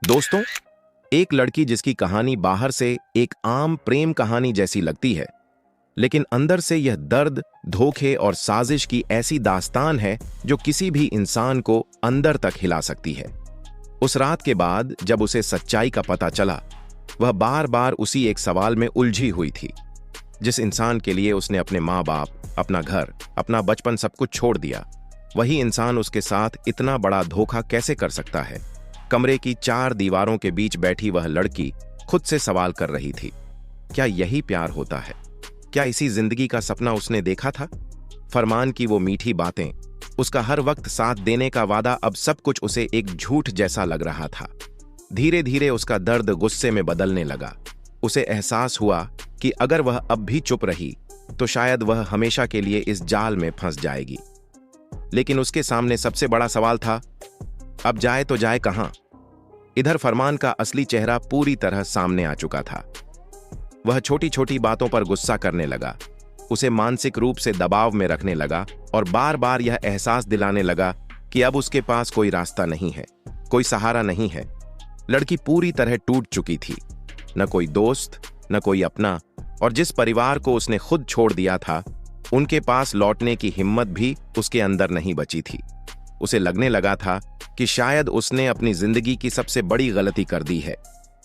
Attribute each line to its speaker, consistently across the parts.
Speaker 1: दोस्तों, एक लड़की जिसकी कहानी बाहर से एक आम प्रेम कहानी जैसी लगती है, लेकिन अंदर से यह दर्द, धोखे और साजिश की ऐसी दास्तान है जो किसी भी इंसान को अंदर तक हिला सकती है। उस रात के बाद जब उसे सच्चाई का पता चला, वह बार बार उसी एक सवाल में उलझी हुई थी। जिस इंसान के लिए उसने अपने माँ बाप, अपना घर, अपना बचपन सब कुछ छोड़ दिया, वही इंसान उसके साथ इतना बड़ा धोखा कैसे कर सकता है? कमरे की 4 दीवारों के बीच बैठी वह लड़की खुद से सवाल कर रही थी, क्या यही प्यार होता है? क्या इसी जिंदगी का सपना उसने देखा था? फरमान की वो मीठी बातें, उसका हर वक्त साथ देने का वादा, अब सब कुछ उसे एक झूठ जैसा लग रहा था। धीरे धीरे उसका दर्द गुस्से में बदलने लगा। उसे एहसास हुआ कि अगर वह अब भी चुप रही तो शायद वह हमेशा के लिए इस जाल में फंस जाएगी। लेकिन उसके सामने सबसे बड़ा सवाल था, अब जाए तो जाए कहां? इधर फरमान का असली चेहरा पूरी तरह सामने आ चुका था। वह छोटी छोटी बातों पर गुस्सा करने लगा, उसे मानसिक रूप से दबाव में रखने लगा और बार बार यह एहसास दिलाने लगा कि अब उसके पास कोई रास्ता नहीं है, कोई सहारा नहीं है। लड़की पूरी तरह टूट चुकी थी, न कोई दोस्त, न कोई अपना, और जिस परिवार को उसने खुद छोड़ दिया था, उनके पास लौटने की हिम्मत भी उसके अंदर नहीं बची थी। उसे लगने लगा था कि शायद उसने अपनी जिंदगी की सबसे बड़ी गलती कर दी है।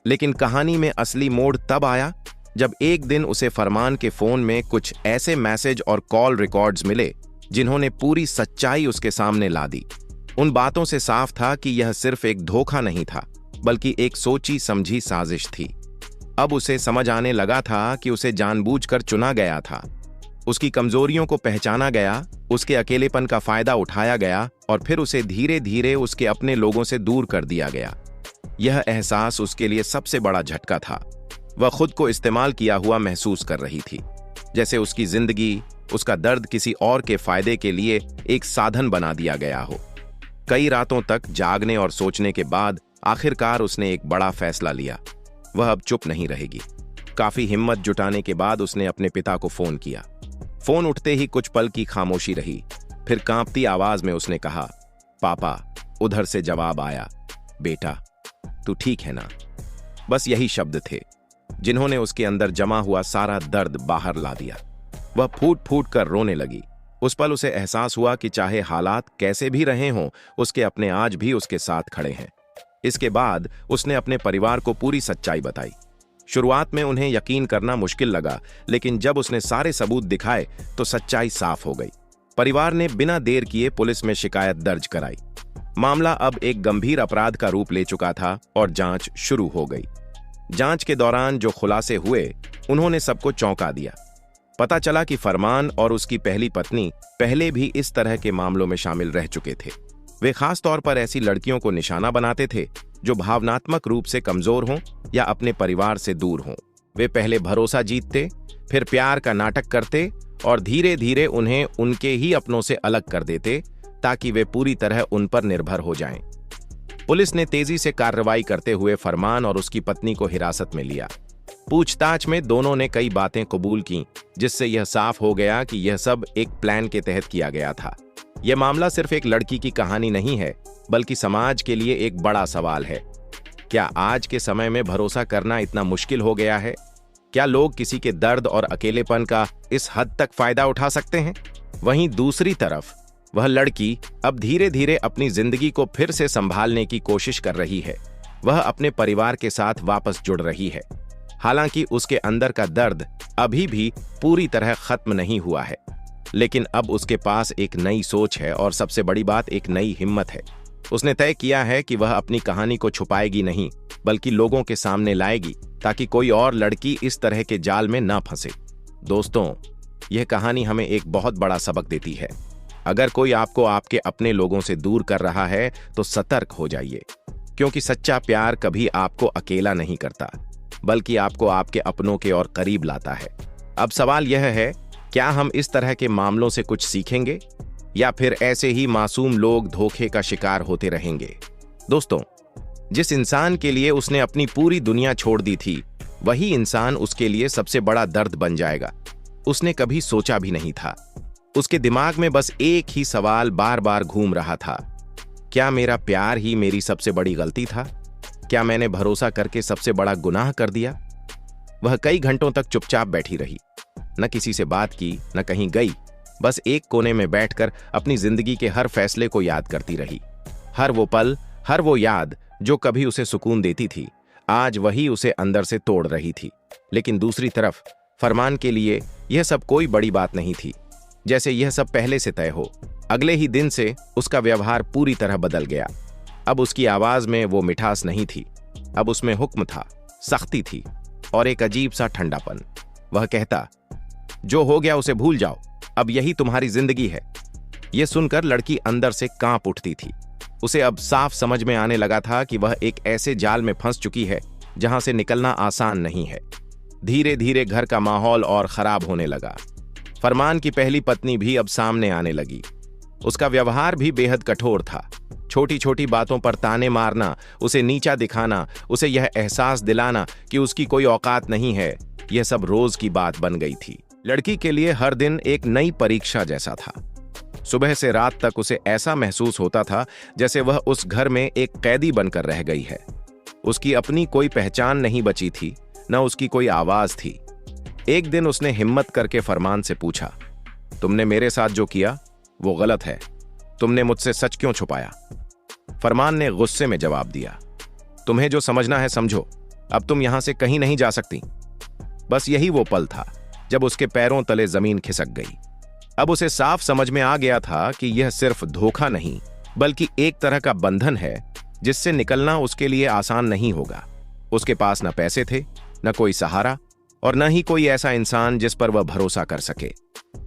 Speaker 1: लेकिन कहानी में असली मोड़ तब आया जब एक दिन उसे फरमान के फोन में कुछ ऐसे मैसेज और कॉल रिकॉर्ड्स मिले जिन्होंने पूरी सच्चाई उसके सामने ला दी। उन बातों से साफ था कि यह सिर्फ एक धोखा नहीं था, बल्कि एक सोची समझी साजिश थी। अब उसे समझ आने लगा था कि उसे जानबूझकर चुना गया था। उसकी कमजोरियों को पहचाना गया, उसके अकेलेपन का फायदा उठाया गया और फिर उसे धीरे धीरे उसके अपने लोगों से दूर कर दिया गया। यह एहसास उसके लिए सबसे बड़ा झटका था। वह खुद को इस्तेमाल किया हुआ महसूस कर रही थी, जैसे उसकी जिंदगी, उसका दर्द किसी और के फायदे के लिए एक साधन बना दिया गया हो। कई रातों तक जागने और सोचने के बाद आखिरकार उसने एक बड़ा फैसला लिया। वह अब चुप नहीं रहेगी। काफी हिम्मत जुटाने के बाद उसने अपने पिता को फोन किया। फोन उठते ही कुछ पल की खामोशी रही, फिर कांपती आवाज में उसने कहा, पापा। उधर से जवाब आया, बेटा, तू ठीक है ना? बस यही शब्द थे जिन्होंने उसके अंदर जमा हुआ सारा दर्द बाहर ला दिया। वह फूट फूट कर रोने लगी। उस पल उसे एहसास हुआ कि चाहे हालात कैसे भी रहे हों, उसके अपने आज भी उसके साथ खड़े हैं। इसके बाद उसने अपने परिवार को पूरी सच्चाई बताई। शुरुआत में उन्हें यकीन करना मुश्किल लगा, लेकिन जब उसने सारे सबूत दिखाए तो सच्चाई साफ हो गई। परिवार ने बिना देर किए पुलिस में शिकायत दर्ज कराई। मामला अब एक गंभीर अपराध का रूप ले चुका था और जांच शुरू हो गई। जांच के दौरान जो खुलासे हुए, उन्होंने सबको चौंका दिया। पता चला कि फरमान और उसकी पहली पत्नी पहले भी इस तरह के मामलों में शामिल रह चुके थे। वे खास तौर पर ऐसी लड़कियों को निशाना बनाते थे जो भावनात्मक रूप से कमजोर हों या अपने परिवार से दूर हों। वे पहले भरोसा जीतते, फिर प्यार का नाटक करते और धीरे धीरे उन्हें उनके ही अपनों से अलग कर देते ताकि वे पूरी तरह उन पर निर्भर हो जाएं। पुलिस ने तेजी से कार्रवाई करते हुए फरमान और उसकी पत्नी को हिरासत में लिया। पूछताछ में दोनों ने कई बातें कबूल की, जिससे यह साफ हो गया कि यह सब एक प्लान के तहत किया गया था। यह मामला सिर्फ एक लड़की की कहानी नहीं है, बल्कि समाज के लिए एक बड़ा सवाल है। क्या आज के समय में भरोसा करना इतना मुश्किल हो गया है? क्या लोग किसी के दर्द और अकेलेपन का इस हद तक फायदा उठा सकते हैं? वहीं दूसरी तरफ वह लड़की अब धीरे धीरे अपनी जिंदगी को फिर से संभालने की कोशिश कर रही है। वह अपने परिवार के साथ वापस जुड़ रही है। हालांकि उसके अंदर का दर्द अभी भी पूरी तरह खत्म नहीं हुआ है, लेकिन अब उसके पास एक नई सोच है और सबसे बड़ी बात, एक नई हिम्मत है। उसने तय किया है कि वह अपनी कहानी को छुपाएगी नहीं, बल्कि लोगों के सामने लाएगी ताकि कोई और लड़की इस तरह के जाल में ना फंसे। दोस्तों, यह कहानी हमें एक बहुत बड़ा सबक देती है। अगर कोई आपको आपके अपने लोगों से दूर कर रहा है तो सतर्क हो जाइए, क्योंकि सच्चा प्यार कभी आपको अकेला नहीं करता, बल्कि आपको आपके अपनों के और करीब लाता है। अब सवाल यह है, क्या हम इस तरह के मामलों से कुछ सीखेंगे या फिर ऐसे ही मासूम लोग धोखे का शिकार होते रहेंगे? दोस्तों, जिस इंसान के लिए उसने अपनी पूरी दुनिया छोड़ दी थी, वही इंसान उसके लिए सबसे बड़ा दर्द बन जाएगा। उसने कभी सोचा भी नहीं था। उसके दिमाग में बस एक ही सवाल बार बार घूम रहा था, क्या मेरा प्यार ही मेरी सबसे बड़ी गलती था? क्या मैंने भरोसा करके सबसे बड़ा गुनाह कर दिया? वह कई घंटों तक चुपचाप बैठी रही, न किसी से बात की, न कहीं गई। बस एक कोने में बैठकर अपनी जिंदगी के हर फैसले को याद करती रही। हर वो पल, हर वो याद जो कभी उसे सुकून देती थी, आज वही उसे अंदर से तोड़ रही थी। लेकिन दूसरी तरफ फरमान के लिए यह सब कोई बड़ी बात नहीं थी, जैसे यह सब पहले से तय हो। अगले ही दिन से उसका व्यवहार पूरी तरह बदल गया। अब उसकी आवाज में वो मिठास नहीं थी, अब उसमें हुक्म था, सख्ती थी और एक अजीब सा ठंडापन। वह कहता, जो हो गया उसे भूल जाओ, अब यही तुम्हारी जिंदगी है। यह सुनकर लड़की अंदर से कांप उठती थी। उसे अब साफ समझ में आने लगा था कि वह एक ऐसे जाल में फंस चुकी है जहां से निकलना आसान नहीं है। धीरे धीरे घर का माहौल और खराब होने लगा। फरमान की पहली पत्नी भी अब सामने आने लगी। उसका व्यवहार भी बेहद कठोर था। छोटी छोटी बातों पर ताने मारना, उसे नीचा दिखाना, उसे यह एहसास दिलाना कि उसकी कोई औकात नहीं है, यह सब रोज की बात बन गई थी। लड़की के लिए हर दिन एक नई परीक्षा जैसा था। सुबह से रात तक उसे ऐसा महसूस होता था जैसे वह उस घर में एक कैदी बनकर रह गई है। उसकी अपनी कोई पहचान नहीं बची थी, न उसकी कोई आवाज थी। एक दिन उसने हिम्मत करके फरमान से पूछा, तुमने मेरे साथ जो किया वो गलत है, तुमने मुझसे सच क्यों छुपाया? फरमान ने गुस्से में जवाब दिया, तुम्हें जो समझना है समझो, अब तुम यहां से कहीं नहीं जा सकती। बस यही वो पल था जब उसके पैरों तले जमीन खिसक गई। अब उसे साफ समझ में आ गया था कि यह सिर्फ धोखा नहीं, बल्कि एक तरह का बंधन है जिससे निकलना उसके लिए आसान नहीं होगा। उसके पास न पैसे थे, न कोई सहारा और न ही कोई ऐसा इंसान जिस पर वह भरोसा कर सके।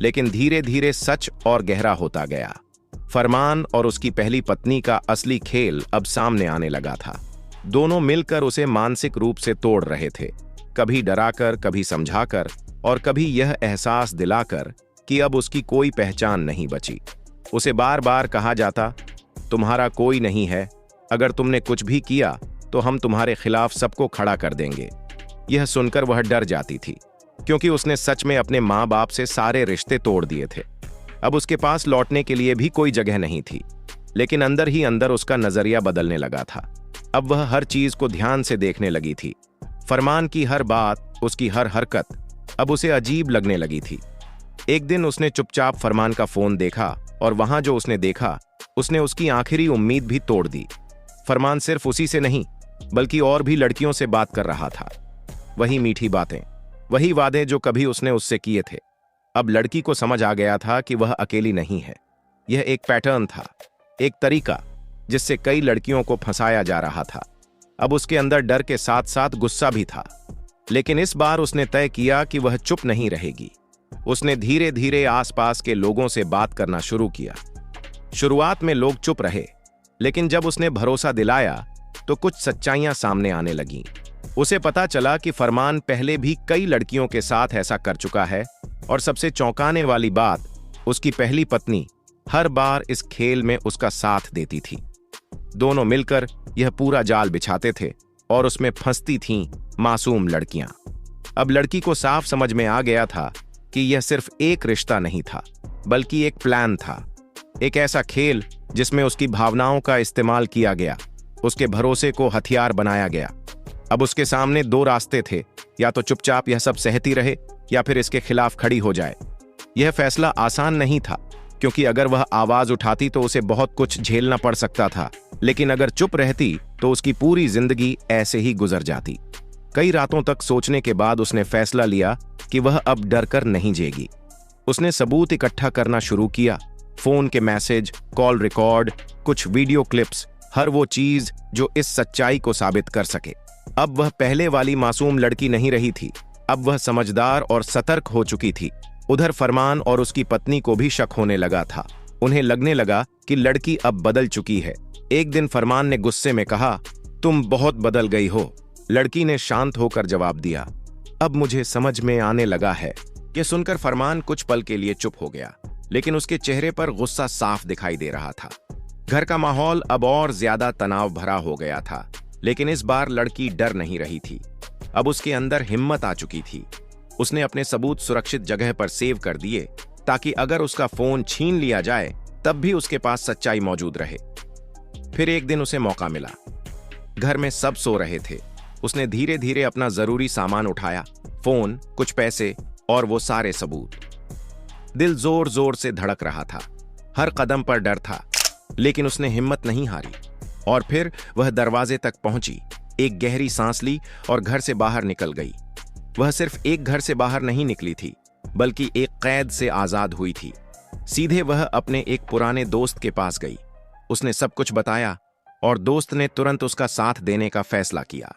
Speaker 1: लेकिन धीरे धीरे सच और गहरा होता गया। फरमान और उसकी पहली पत्नी का असली खेल अब सामने आने लगा था। दोनों मिलकर उसे मानसिक रूप से तोड़ रहे थे, कभी डराकर, कभी समझाकर और कभी यह एहसास दिलाकर कि अब उसकी कोई पहचान नहीं बची। उसे बार बार कहा जाता, तुम्हारा कोई नहीं है, अगर तुमने कुछ भी किया तो हम तुम्हारे खिलाफ सबको खड़ा कर देंगे। यह सुनकर वह डर जाती थी, क्योंकि उसने सच में अपने माँ बाप से सारे रिश्ते तोड़ दिए थे। अब उसके पास लौटने के लिए भी कोई जगह नहीं थी। लेकिन अंदर ही अंदर उसका नजरिया बदलने लगा था। अब वह हर चीज को ध्यान से देखने लगी थी। फरमान की हर बात, उसकी हर हरकत अब उसे अजीब लगने लगी थी। एक दिन उसने चुपचाप फरमान का फोन देखा और वहां जो उसने देखा, उसने उसकी आखिरी उम्मीद भी तोड़ दी। फरमान सिर्फ उसी से नहीं, बल्कि और भी लड़कियों से बात कर रहा था। वही मीठी बातें, वही वादे जो कभी उसने उससे किए थे। अब लड़की को समझ आ गया था कि वह अकेली नहीं है। यह एक पैटर्न था, एक तरीका जिससे कई लड़कियों को फंसाया जा रहा था। अब उसके अंदर डर के साथ साथ गुस्सा भी था। लेकिन इस बार उसने तय किया कि वह चुप नहीं रहेगी। उसने धीरे धीरे आसपास के लोगों से बात करना शुरू किया। शुरुआत में लोग चुप रहे, लेकिन जब उसने भरोसा दिलाया तो कुछ सच्चाइयां सामने आने लगीं। उसे पता चला कि फरमान पहले भी कई लड़कियों के साथ ऐसा कर चुका है और सबसे चौंकाने वाली बात, उसकी पहली पत्नी हर बार इस खेल में उसका साथ देती थी। दोनों मिलकर यह पूरा जाल बिछाते थे और उसमें फंसती थीं मासूम लड़कियां। अब लड़की को साफ समझ में आ गया था कि यह सिर्फ एक रिश्ता नहीं था, बल्कि एक प्लान था, एक ऐसा खेल जिसमें उसकी भावनाओं का इस्तेमाल किया गया, उसके भरोसे को हथियार बनाया गया। अब उसके सामने दो रास्ते थे, या तो चुपचाप यह सब सहती रहे या फिर इसके खिलाफ खड़ी हो जाए। यह फैसला आसान नहीं था, क्योंकि अगर वह आवाज उठाती तो उसे बहुत कुछ झेलना पड़ सकता था, लेकिन अगर चुप रहती तो उसकी पूरी जिंदगी ऐसे ही गुजर जाती। कई रातों तक सोचने के बाद उसने फैसला लिया कि वह अब डरकर नहीं जिएगी। उसने सबूत इकट्ठा करना शुरू किया, फोन के मैसेज, कॉल रिकॉर्ड, कुछ वीडियो क्लिप्स, हर वो चीज जो इस सच्चाई को साबित कर सके। अब वह पहले वाली मासूम लड़की नहीं रही थी, अब वह समझदार और सतर्क हो चुकी थी। उधर फरमान और उसकी पत्नी को भी शक होने लगा था। उन्हें लगने लगा कि लड़की अब बदल चुकी है। एक दिन फरमान ने गुस्से में कहा, तुम बहुत बदल गई हो। लड़की ने शांत होकर जवाब दिया, अब मुझे समझ में आने लगा है। यह सुनकर फरमान कुछ पल के लिए चुप हो गया, लेकिन उसके चेहरे पर गुस्सा साफ दिखाई दे रहा था। घर का माहौल अब और ज्यादा तनाव भरा हो गया था, लेकिन इस बार लड़की डर नहीं रही थी। अब उसके अंदर हिम्मत आ चुकी थी। उसने अपने सबूत सुरक्षित जगह पर सेव कर दिए, ताकि अगर उसका फोन छीन लिया जाए तब भी उसके पास सच्चाई मौजूद रहे। फिर एक दिन उसे मौका मिला। घर में सब सो रहे थे। उसने धीरे धीरे अपना जरूरी सामान उठाया, फोन, कुछ पैसे और वो सारे सबूत। दिल जोर जोर से धड़क रहा था, हर कदम पर डर था, लेकिन उसने हिम्मत नहीं हारी। और फिर वह दरवाजे तक पहुंची, एक गहरी सांस ली और घर से बाहर निकल गई। वह सिर्फ एक घर से बाहर नहीं निकली थी, बल्कि एक कैद से आजाद हुई थी। सीधे वह अपने एक पुराने दोस्त के पास गई। उसने सब कुछ बताया और दोस्त ने तुरंत उसका साथ देने का फैसला किया।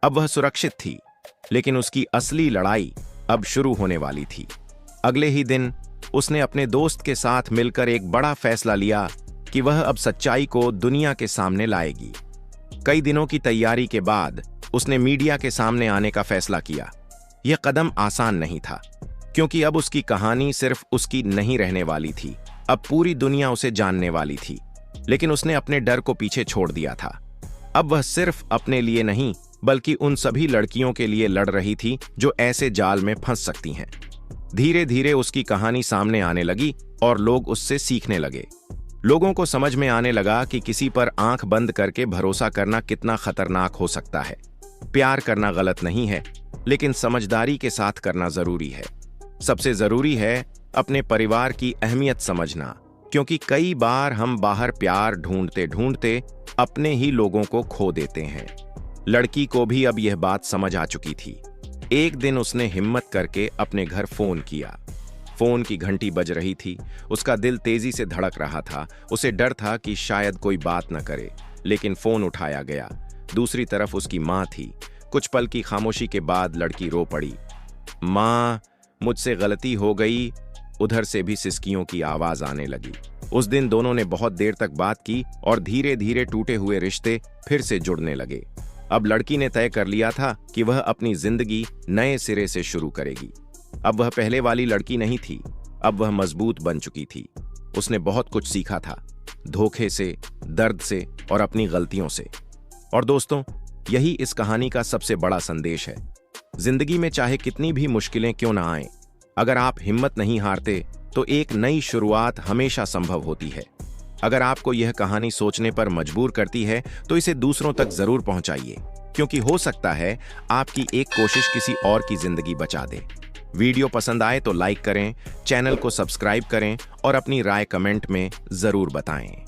Speaker 1: अब वह सुरक्षित थी, लेकिन उसकी असली लड़ाई अब शुरू होने वाली थी। अगले ही दिन उसने अपने दोस्त के साथ मिलकर एक बड़ा फैसला लिया कि वह अब सच्चाई को दुनिया के सामने लाएगी। कई दिनों की तैयारी के बाद उसने मीडिया के सामने आने का फैसला किया। यह कदम आसान नहीं था, क्योंकि अब उसकी कहानी सिर्फ उसकी नहीं रहने वाली थी, अब पूरी दुनिया उसे जानने वाली थी। लेकिन उसने अपने डर को पीछे छोड़ दिया था। अब वह सिर्फ अपने लिए नहीं, बल्कि उन सभी लड़कियों के लिए लड़ रही थी जो ऐसे जाल में फंस सकती हैं। धीरे धीरे उसकी कहानी सामने आने लगी और लोग उससे सीखने लगे। लोगों को समझ में आने लगा कि किसी पर आंख बंद करके भरोसा करना कितना खतरनाक हो सकता है। प्यार करना गलत नहीं है, लेकिन समझदारी के साथ करना जरूरी है। सबसे जरूरी है अपने परिवार की अहमियत समझना, क्योंकि कई बार हम बाहर प्यार ढूंढते ढूंढते अपने ही लोगों को खो देते हैं। लड़की को भी अब यह बात समझ आ चुकी थी। एक दिन उसने हिम्मत करके अपने घर फोन किया। फोन की घंटी बज रही थी। उसका दिल तेजी से धड़क रहा था। उसे डर था कि शायद कोई बात न करे, लेकिन फोन उठाया गया। दूसरी तरफ उसकी माँ थी। कुछ पल की खामोशी के बाद लड़की रो पड़ी। माँ, मुझसे गलती हो गई। उधर से भी सिसकियों की आवाज आने लगी। उस दिन दोनों ने बहुत देर तक बात की और धीरे धीरे टूटे हुए रिश्ते फिर से जुड़ने लगे। अब लड़की ने तय कर लिया था कि वह अपनी जिंदगी नए सिरे से शुरू करेगी। अब वह पहले वाली लड़की नहीं थी, अब वह मजबूत बन चुकी थी। उसने बहुत कुछ सीखा था, धोखे से, दर्द से और अपनी गलतियों से। और दोस्तों, यही इस कहानी का सबसे बड़ा संदेश है। जिंदगी में चाहे कितनी भी मुश्किलें क्यों ना आएं, अगर आप हिम्मत नहीं हारते तो एक नई शुरुआत हमेशा संभव होती है। अगर आपको यह कहानी सोचने पर मजबूर करती है तो इसे दूसरों तक जरूर पहुंचाइए, क्योंकि हो सकता है आपकी एक कोशिश किसी और की जिंदगी बचा दे। वीडियो पसंद आए तो लाइक करें, चैनल को सब्सक्राइब करें और अपनी राय कमेंट में जरूर बताएं।